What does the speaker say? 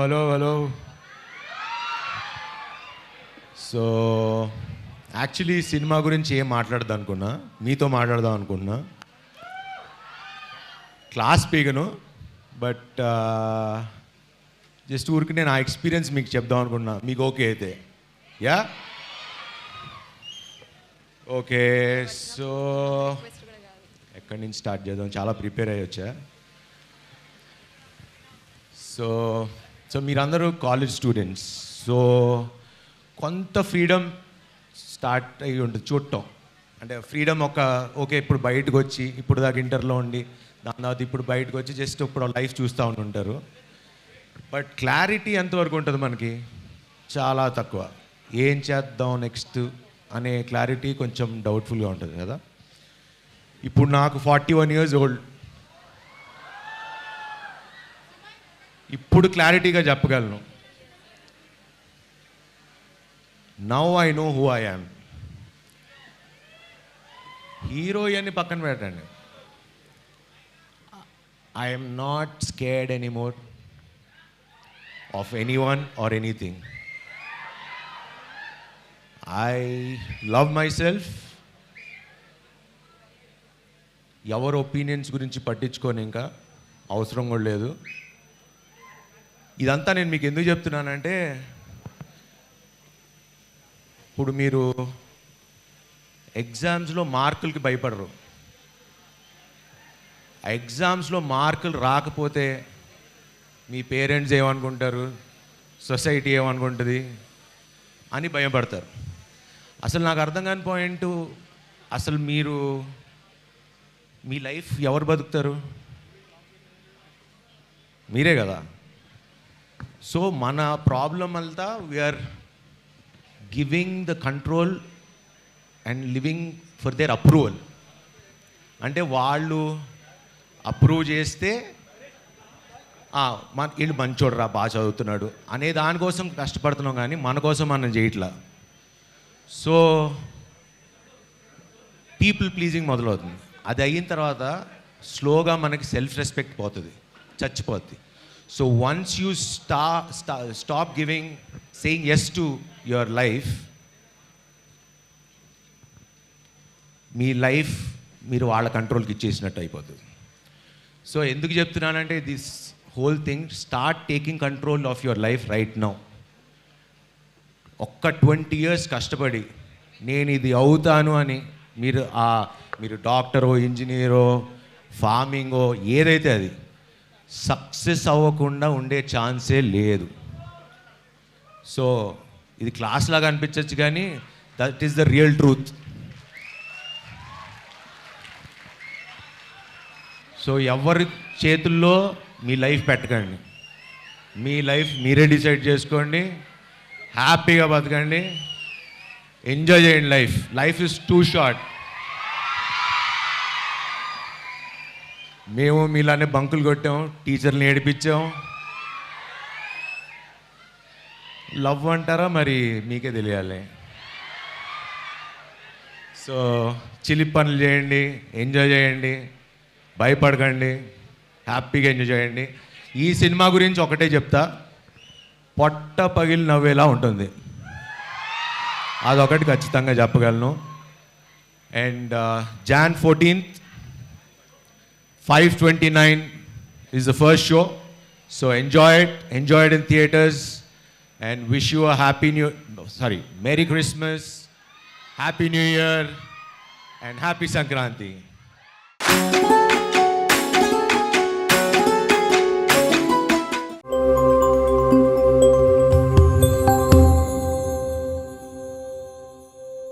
Hello. So actually cinema గురించి ఏం మాట్లాడదాం అనుకున్నా, మీతో మాట్లాడదాం అనుకున్నా. క్లాస్ పీగను, బట్ జస్ట్ ఊరికి నేను ఆ ఎక్స్పీరియన్స్ మీకు చెప్దాం అనుకున్నా. మీకు ఓకే అయితే యా ఓకే. సో ఎక్కడి నుంచి స్టార్ట్ చేద్దాం? చాలా ప్రిపేర్ అయ్యి వచ్చా. సో మీరందరూ కాలేజ్ స్టూడెంట్స్. సో కొంత ఫ్రీడమ్ స్టార్ట్ అయ్యి ఉంటుంది చూడటం. అంటే ఫ్రీడమ్ ఓకే ఇప్పుడు బయటకు వచ్చి, ఇప్పుడు దాకా ఇంటర్లో ఉండి, దాని తర్వాత ఇప్పుడు బయటకు వచ్చి జస్ట్ ఇప్పుడు లైఫ్ చూస్తూ ఉంటారు. బట్ క్లారిటీ ఎంతవరకు ఉంటుంది మనకి? చాలా తక్కువ. ఏం చేద్దాం నెక్స్ట్ అనే క్లారిటీ కొంచెం డౌట్ఫుల్గా ఉంటుంది కదా. ఇప్పుడు నాకు 41 years ఓల్డ్. ఇప్పుడు క్లారిటీగా చెప్పగలను, now I know who I am. Hero అని పక్కన పెట్టండి, I am not scared anymore of anyone or anything. I love my self. ఎవరి ఒపీనియన్స్ గురించి పట్టించుకొని ఇంకా అవసరం కూడా లేదు. ఇదంతా నేను మీకు ఎందుకు చెప్తున్నానంటే, ఇప్పుడు మీరు ఎగ్జామ్స్లో మార్కులకి భయపడరు. ఆ ఎగ్జామ్స్లో మార్కులు రాకపోతే మీ పేరెంట్స్ ఏమనుకుంటారు, సొసైటీ ఏమనుకుంటుంది అని భయపడతారు. అసలు నాకు అర్థం కాని పాయింట్, అసలు మీరు మీ లైఫ్ ఎవరు బతుకుతారు? మీరే కదా. సో మన ప్రాబ్లం అంతా we are giving the control and living for their approval. అంటే వాళ్ళు అప్రూవ్ చేస్తే వీళ్ళు మంచోడురా, బాగా చదువుతున్నాడు అనే దానికోసం కష్టపడుతున్నాం, కానీ మన కోసం మనం చేయట్లా. సో పీపుల్ ప్లీజింగ్ మొదలవుతుంది. అది అయిన తర్వాత స్లోగా మనకి సెల్ఫ్ రెస్పెక్ట్ పోతుంది, చచ్చిపోద్ది. So once you stop giving, saying yes to your life, మీ లైఫ్ మీరు వాళ్ళ కంట్రోల్కి ఇచ్చేసినట్టు అయిపోతుంది. సో ఎందుకు చెప్తున్నానంటే, this whole thing, start taking control of your life right now. ఒక్క 20 years కష్టపడి నేను ఇది అవుతాను అని మీరు డాక్టరో, ఇంజనీరో, ఫార్మింగో ఏదైతే అది సక్సెస్ అవ్వకుండా ఉండే ఛాన్సే లేదు. సో ఇది క్లాస్ లాగా అనిపించవచ్చు, కానీ that is the real truth. So ఎవరి చేతుల్లో మీ లైఫ్ పెట్టకండి. మీ లైఫ్ మీరే డిసైడ్ చేసుకోండి. హ్యాపీగా బతకండి, ఎంజాయ్ చేయండి. Life is two short. మేము మీలానే బంకులు కొట్టాం, టీచర్ని ఏడిపించాం. లవ్ అంటారా మరి మీకే తెలియాలి. సో చిలిపి పనులు చేయండి, ఎంజాయ్ చేయండి, భయపడకండి, హ్యాపీగా ఎంజాయ్ చేయండి. ఈ సినిమా గురించి ఒకటే చెప్తా, పొట్ట పగిలి నవ్వేలా ఉంటుంది, అదొకటి ఖచ్చితంగా చెప్పగలను. And Jan 14th 5:29 is the first show. So enjoy it in theaters, and wish you a Merry Christmas, Happy New Year, and Happy Sankranti.